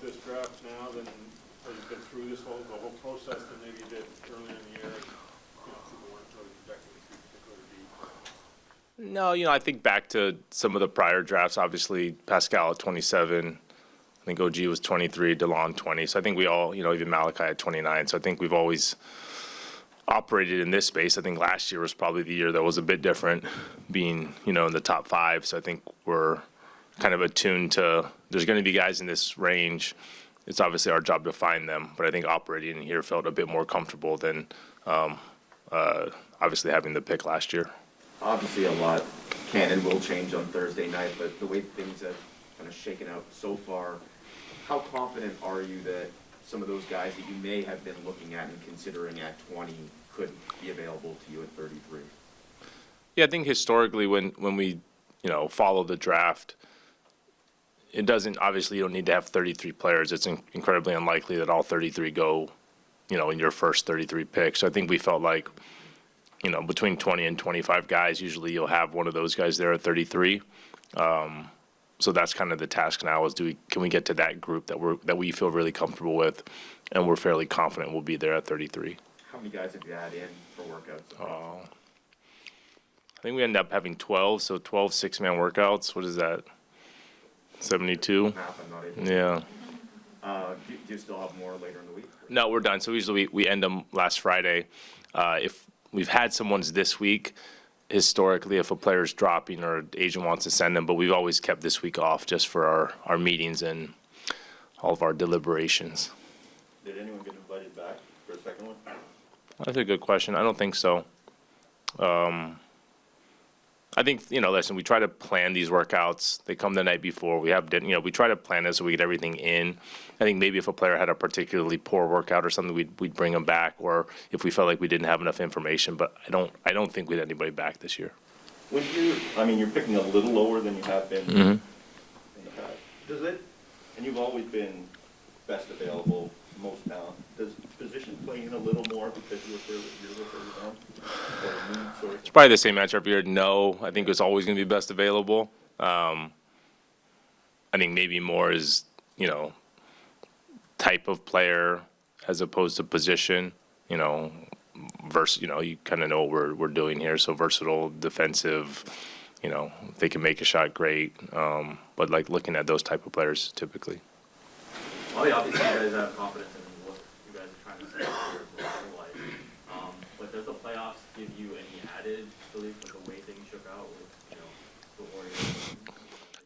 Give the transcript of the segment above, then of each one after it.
about this draft now than you've been through the whole process than maybe you did earlier in the year? People weren't really projecting it to be particularly deep. No, I think back to some of the prior drafts. Obviously, Pascal at 27. I think OG was 23, DeLon 20. So I think we all, even Malachi at 29. So I think we've always operated in this space. I think last year was probably the year that was a bit different, being, in the top 5. So I think we're kind of attuned to, there's going to be guys in this range. It's obviously our job to find them. But I think operating in here felt a bit more comfortable than obviously having the pick last year. Obviously a lot can and will change on Thursday night, but the way things have kind of shaken out so far, how confident are you that some of those guys that you may have been looking at and considering at 20 could be available to you at 33? Yeah, I think historically when we, follow the draft, it doesn't, obviously you don't need to have 33 players. It's incredibly unlikely that all 33 go, in your first 33 picks. So I think we felt like, between 20 and 25 guys, usually you'll have one of those guys there at 33. So that's kind of the task now is can we get to that group that we feel really comfortable with, and we're fairly confident we'll be there at 33. How many guys have you had in for workouts? I think we end up having 12, so 12 6-man workouts. What is that? 72? Math, I'm not able to. Yeah. Do you still have more later in the week? No, we're done. So usually we end them last Friday. If we've had some ones this week, historically, if a player's dropping or agent wants to send them, but we've always kept this week off just for our meetings and all of our deliberations. Did anyone get invited back for a second one? That's a good question. I don't think so. I think, listen, we try to plan these workouts. They come the night before. We have, we try to plan it so we get everything in. I think maybe if a player had a particularly poor workout or something, we'd bring them back, or if we felt like we didn't have enough information. But I don't think we had anybody back this year. When you're picking a little lower than you have been in the past. Does it? And you've always been best available, most talent. Does position play in a little more because you're further down? It's probably the same answer every year. No, I think it's always going to be best available. I think maybe more is, type of player as opposed to position, versus, you kind of know what we're doing here. So versatile, defensive, they can make a shot, great. But like looking at those type of players typically. Well, obviously you guys have confidence in what you guys are trying to say for otherwise. But does the playoffs give you any added belief with the way things shook out with, the Warriors?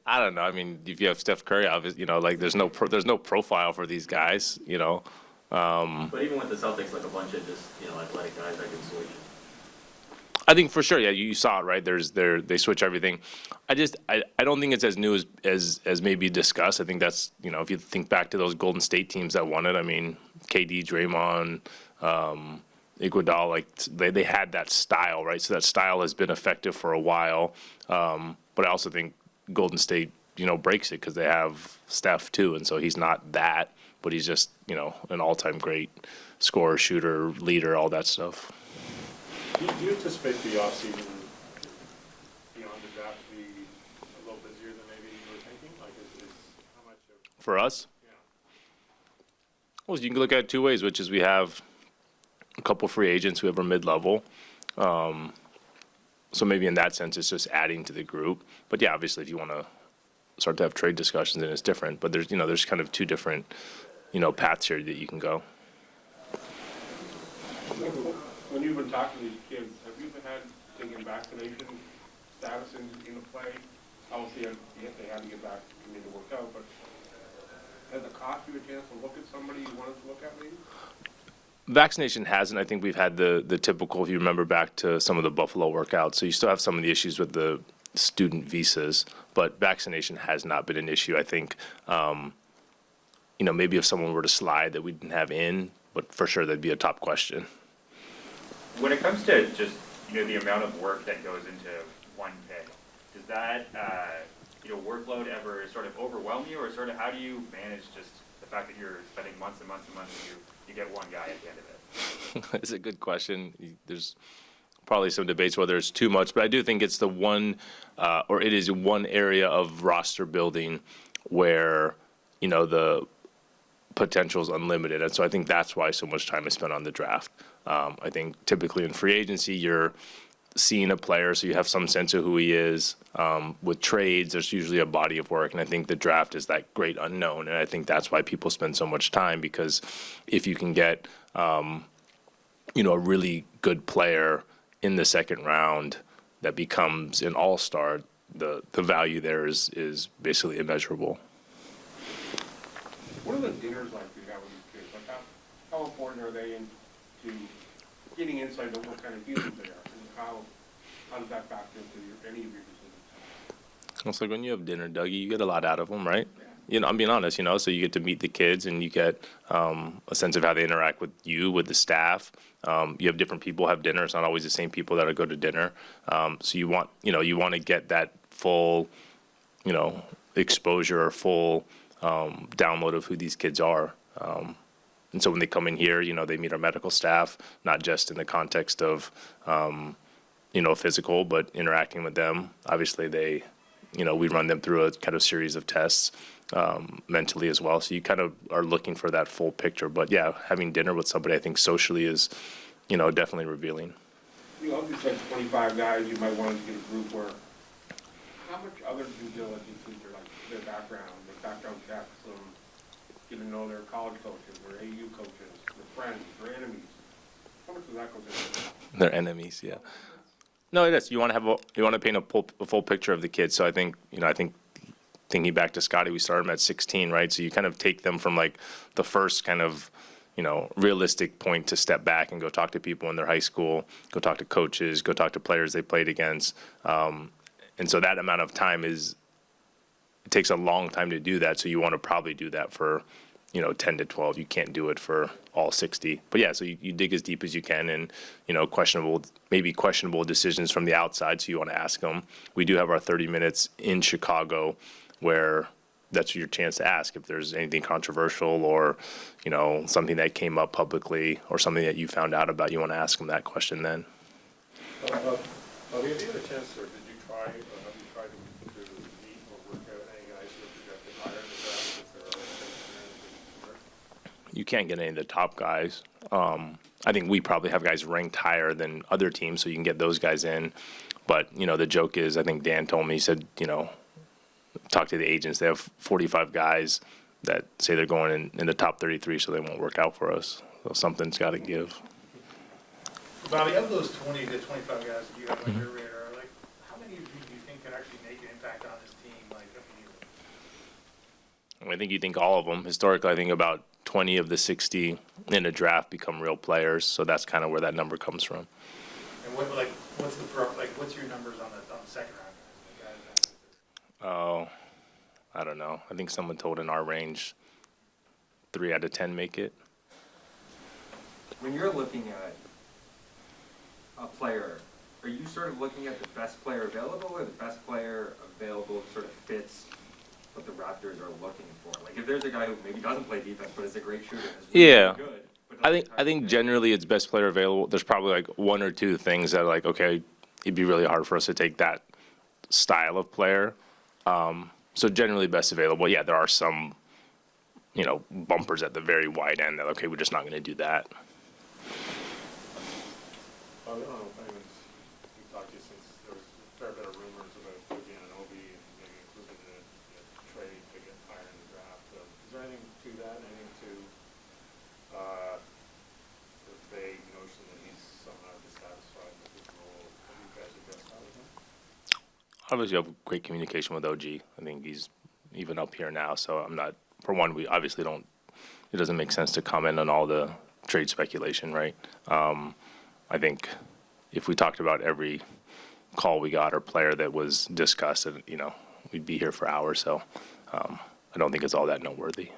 I don't know. I mean, if you have Steph Curry, obviously, there's no profile for these guys, But even with the Celtics, like a bunch of just, athletic guys that can switch. I think for sure, yeah, you saw it, right? They switch everything. I don't think it's as new as maybe discussed. I think that's, if you think back to those Golden State teams that won it, I mean, KD, Draymond, Iguodala, like they had that style, right? So that style has been effective for a while. But I also think Golden State, breaks it because they have Steph too, and so he's not that, but he's just, an all-time great scorer, shooter, leader, all that stuff. Do you anticipate the offseason beyond the draft to be a little busier than maybe you were thinking? Like, is how much of... For us? Yeah. Well, you can look at it two ways, which is we have a couple free agents who have a mid-level. So maybe in that sense, it's just adding to the group. But yeah, obviously, if you want to start to have trade discussions, then it's different. But there's kind of two different, paths here that you can go. When you've been talking to these kids, have you taken vaccination status into play? Obviously, they had to get back to work out, but has it cost you a chance to look at somebody you wanted to look at maybe? Vaccination hasn't. I think we've had the typical, if you remember back to some of the Buffalo workouts. So you still have some of the issues with the student visas, but vaccination has not been an issue. I think, maybe if someone were to slide that we didn't have in, but for sure that'd be a top question. When it comes to just, the amount of work that goes into one pick, does that, workload ever sort of overwhelm you, or sort of how do you manage just the fact that you're spending months and months and months and you get one guy at the end of it? It's a good question. There's probably some debates whether it's too much, but I do think it's the one, it is one area of roster building where, potential is unlimited. And so I think that's why so much time is spent on the draft. I think typically in free agency, you're seeing a player, so you have some sense of who he is. With trades, there's usually a body of work, and I think the draft is that great unknown. And I think that's why people spend so much time, because if you can get, a really good player in the second round that becomes an all-star, the value there is basically immeasurable. What are the dinners like you have with these kids? Like how important are they into getting insight into what kind of humans they are? And how does that factor into any of your decisions? It's like when you have dinner, Dougie, you get a lot out of them, right? I'm being honest, so you get to meet the kids and you get a sense of how they interact with you, with the staff. You have different people have dinner. It's not always the same people that go to dinner. So you want to get that full, exposure or full download of who these kids are. And so when they come in here, they meet our medical staff, not just in the context of, physical, but interacting with them. Obviously, we run them through a kind of series of tests mentally as well. So you kind of are looking for that full picture. But yeah, having dinner with somebody, I think socially is, definitely revealing. You also said 25 guys. You might want to get a group where, how much other due diligence is there, like their background checks, getting to know their college coaches, their AU coaches, their friends, their enemies? How much does that go into? Their enemies, yeah. No, it is. You want to paint a full picture of the kids. So I think, thinking back to Scotty, we started him at 16, right? So you kind of take them from like the first kind of, realistic point to step back and go talk to people in their high school, go talk to coaches, go talk to players they played against. And so that amount of time it takes a long time to do that. So you want to probably do that for, 10 to 12. You can't do it for all 60. But yeah, so you dig as deep as you can, and, questionable decisions from the outside. So you want to ask them. We do have our 30 minutes in Chicago where that's your chance to ask if there's anything controversial or, something that came up publicly or something that you found out about. You want to ask them that question then. Have you had a chance, or did you try, or have you tried to meet or work out any guys who are projected higher in the draft if there are things there? You can't get any of the top guys. I think we probably have guys ranked higher than other teams, so you can get those guys in. But, the joke is, I think Dan told me, he said, talk to the agents. They have 45 guys that say they're going in the top 33, so they won't work out for us. So something's got to give. Bobby, of those 20 to 25 guys that you have on your radar, like, how many of you do you think can actually make an impact on this team, like, immediately? I think you think all of them. Historically, I think about 20 of the 60 in a draft become real players, so that's kind of where that number comes from. And what's your numbers on the second round guys? Oh, I don't know. I think someone told in our range 3 out of 10 make it. When you're looking at a player, are you sort of looking at the best player available, or the best player available sort of fits what the Raptors are looking for? Like, if there's a guy who maybe doesn't play defense but is a great shooter and is really good. But I think generally it's best player available. There's probably like 1 or 2 things that are like, okay, it'd be really hard for us to take that style of player. So generally best available. Yeah, there are some, bumpers at the very wide end that, okay, we're just not going to do that. I don't know if anyone's talked to you since there was a fair bit of rumors about Fuji and Obi and maybe including a trade to get higher in the draft. Is there anything to that? Anything to the vague notion that he's somehow dissatisfied with his role? Have you guys addressed that with him? Obviously, I have great communication with OG. I think he's even up here now, so I'm not. For one, we obviously don't. It doesn't make sense to comment on all the trade speculation, right? I think if we talked about every call we got or player that was discussed, we'd be here for hours. So I don't think it's all that noteworthy.